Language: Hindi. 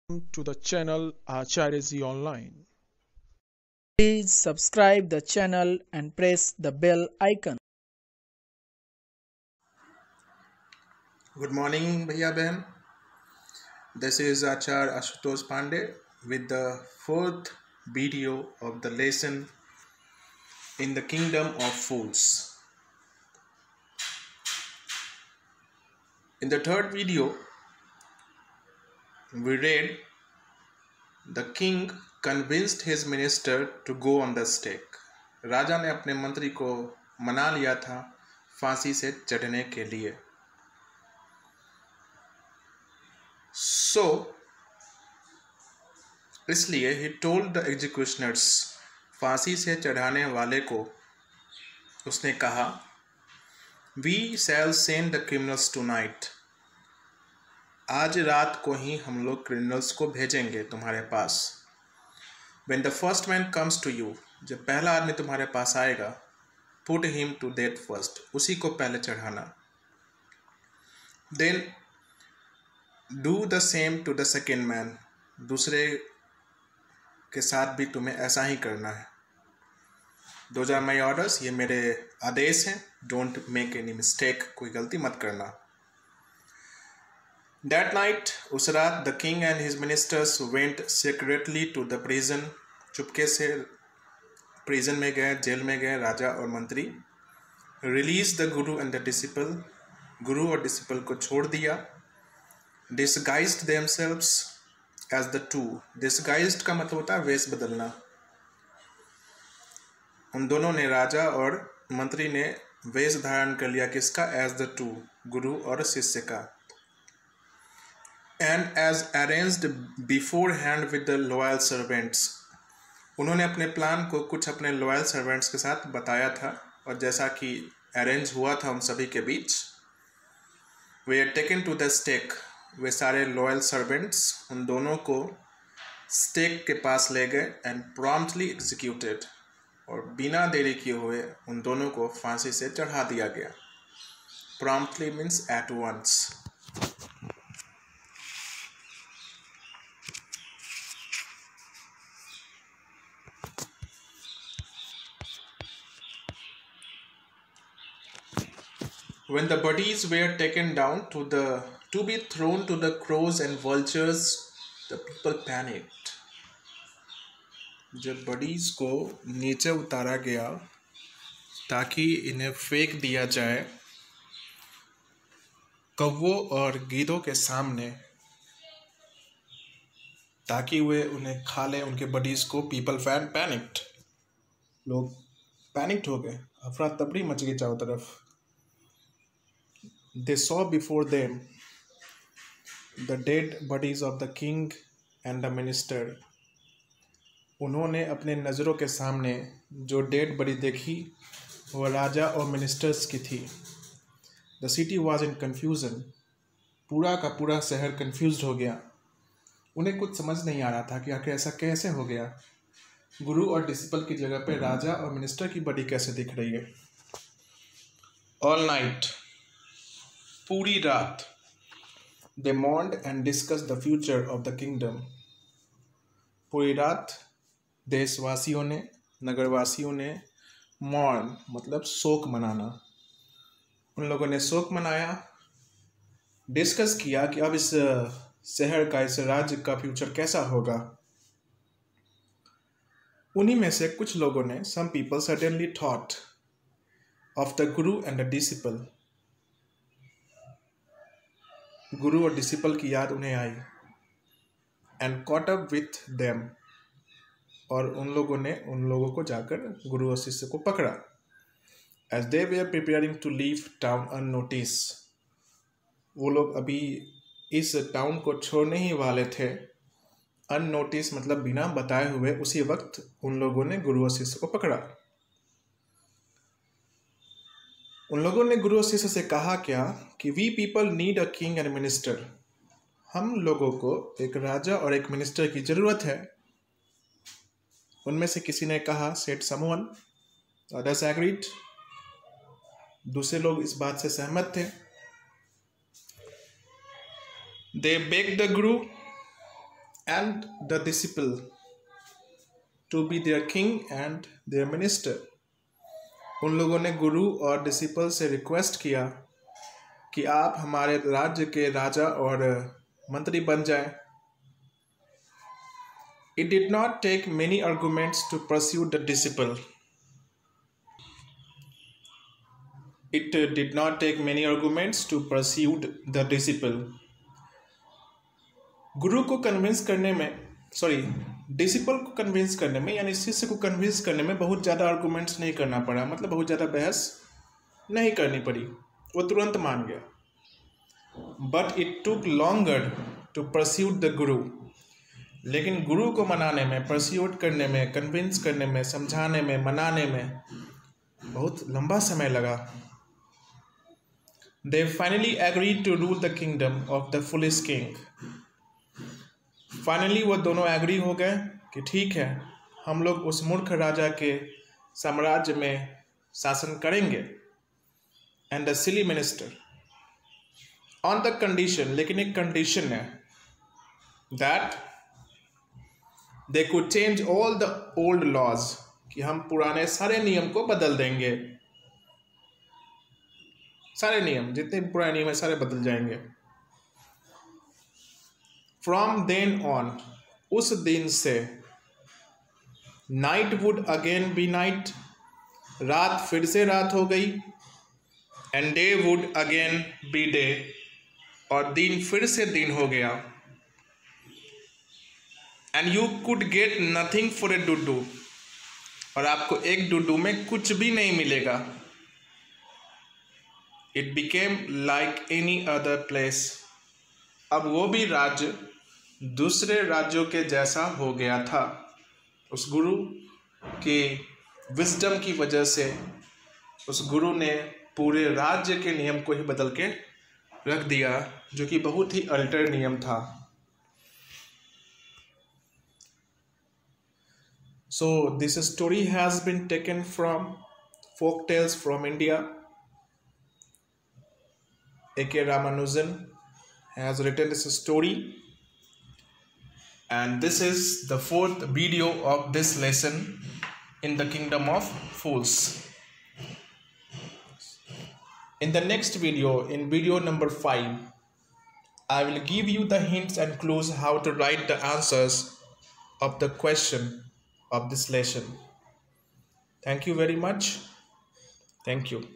to the channel Acharya Online. Please subscribe the channel and press the bell icon. Good morning, Bhaiya Behan. This is Acharya Ashutosh Pandey with the fourth video of the lesson in the Kingdom of Fools. In the third video, we read the king convinced his minister to go on the stake. राजा ने अपने मंत्री को मना लिया था फांसी से चढ़ने के लिए. इसलिए he told the executioners, फांसी से चढ़ाने वाले को उसने कहा, we shall send the criminals tonight. आज रात को ही हम लोग क्रिमिनल्स को भेजेंगे तुम्हारे पास. When the first man comes to you, जब पहला आदमी तुम्हारे पास आएगा, put him to death first, उसी को पहले चढ़ाना. Then do the same to the second man, दूसरे के साथ भी तुम्हें ऐसा ही करना है. Those are my orders, ये मेरे आदेश हैं. Don't make any mistake, कोई गलती मत करना. That night, उस रात, the king and his ministers went secretly to the prison. चुपके से prison में गए, जेल में गए राजा और मंत्री. Released the guru and the disciple. गुरु और disciple को छोड़ दिया. Disguised themselves as the two. Disguised का मतलब होता है वेश बदलना. उन दोनों ने, राजा और मंत्री ने वेश धारण कर लिया किसका? as the two, गुरु और शिष्य का. And as arranged beforehand with the loyal servants, उन्होंने अपने प्लान को कुछ अपने लॉयल सर्वेंट्स के साथ बताया था और जैसा कि अरेंज हुआ था उन सभी के बीच. We are taken to the stake. वे सारे लॉयल सर्वेंट्स उन दोनों को स्टेक के पास ले गए एंड प्रॉम्प्टली एग्जीक्यूटेड, और बिना देरी किए हुए उन दोनों को फांसी से चढ़ा दिया गया. Promptly means at once. When the bodies were taken down to be thrown to the crows and vultures, the people panicked. जब बॉडीज को नीचे उतारा गया ताकि इन्हें फेंक दिया जाए कौवों और गीदों के सामने, ताकि वे उन्हें खा लें, उनके बॉडीज को, पीपल पैनिक्ड. लोग पैनिक्ड हो गए, अफरा तफरी मच गई चारों तरफ. They saw before them the dead bodies of the king and the minister. उन्होंने अपने नज़रों के सामने जो डेड बॉडी देखी वह राजा और मिनिस्टर्स की थी. The city was in confusion. पूरा का पूरा शहर कंफ्यूज हो गया. उन्हें कुछ समझ नहीं आ रहा था कि आखिर ऐसा कैसे हो गया. गुरु और डिसिपल की जगह पे राजा और मिनिस्टर की बॉडी कैसे दिख रही है. All night, पूरी रात, they mourned and discussed the future of the kingdom. पूरी रात देशवासियों ने, नगरवासियों ने, mourn मतलब शोक मनाना, उन लोगों ने शोक मनाया. डिस्कस किया कि अब इस शहर का, इस राज्य का फ्यूचर कैसा होगा. उन्हीं में से कुछ लोगों ने, some people certainly thought of the guru and the disciple. गुरु और डिसिपल की याद उन्हें आई. And caught up with them, और उन लोगों को जाकर गुरु और शिष्य को पकड़ा. As they were preparing to leave town unnoticed, वो लोग अभी इस टाउन को छोड़ने ही वाले थे. अननोटिस मतलब बिना बताए हुए. उसी वक्त उन लोगों ने गुरु और शिष्य को पकड़ा. उन लोगों ने गुरु और शिष्य से कहा क्या कि we people need a king and minister. हम लोगों को एक राजा और एक मिनिस्टर की जरूरत है. उनमें से किसी ने कहा, सेड समवन. Others agreed. दूसरे लोग इस बात से सहमत थे. दे bag the Guru and the disciple to be their king and their minister. उन लोगों ने गुरु और डिसिपल से रिक्वेस्ट किया कि आप हमारे राज्य के राजा और मंत्री बन जाएं. It did not take many arguments to pursue the disciple. It did not take many arguments to pursue the disciple. गुरु को कन्विंस करने में डिसिपल को कन्विंस करने में यानी शिष्य को कन्विंस करने में बहुत ज़्यादा आर्गूमेंट्स नहीं करना पड़ा, मतलब बहुत ज़्यादा बहस नहीं करनी पड़ी, वो तुरंत मान गया. But it took longer to pursue the guru. लेकिन गुरु को मनाने में, परस्यूट करने में, कन्विंस करने में, समझाने में, मनाने में बहुत लंबा समय लगा. They finally agreed to rule the kingdom of the foolish king. Finally वो दोनों एग्री हो गए कि ठीक है, हम लोग उस मूर्ख राजा के साम्राज्य में शासन करेंगे. And the silly minister on the condition, लेकिन एक कंडीशन है, that they could change all the old laws, कि हम पुराने सारे नियम को बदल देंगे. सारे नियम, जितने पुराने नियम है सारे बदल जाएंगे. फ्रॉम देन ऑन, उस दिन से, night would again be night, रात फिर से रात हो गई. And day would again be day, और दिन फिर से दिन हो गया. And you could get nothing for a डुडू, और आपको एक डुडू में कुछ भी नहीं मिलेगा. It became like any other place. अब वो भी राज्य दूसरे राज्यों के जैसा हो गया था. उस गुरु के विजडम की वजह से उस गुरु ने पूरे राज्य के नियम को ही बदल के रख दिया, जो कि बहुत ही अल्टर नियम था. So this story has been taken from folk tales from India. A.K. Ramanujan has written this story, and this is the 4th video of this lesson in the Kingdom of Fools. In the next video, in video number 5, I will give you the hints and clues how to write the answers of the question of this lesson. Thank you very much. Thank you.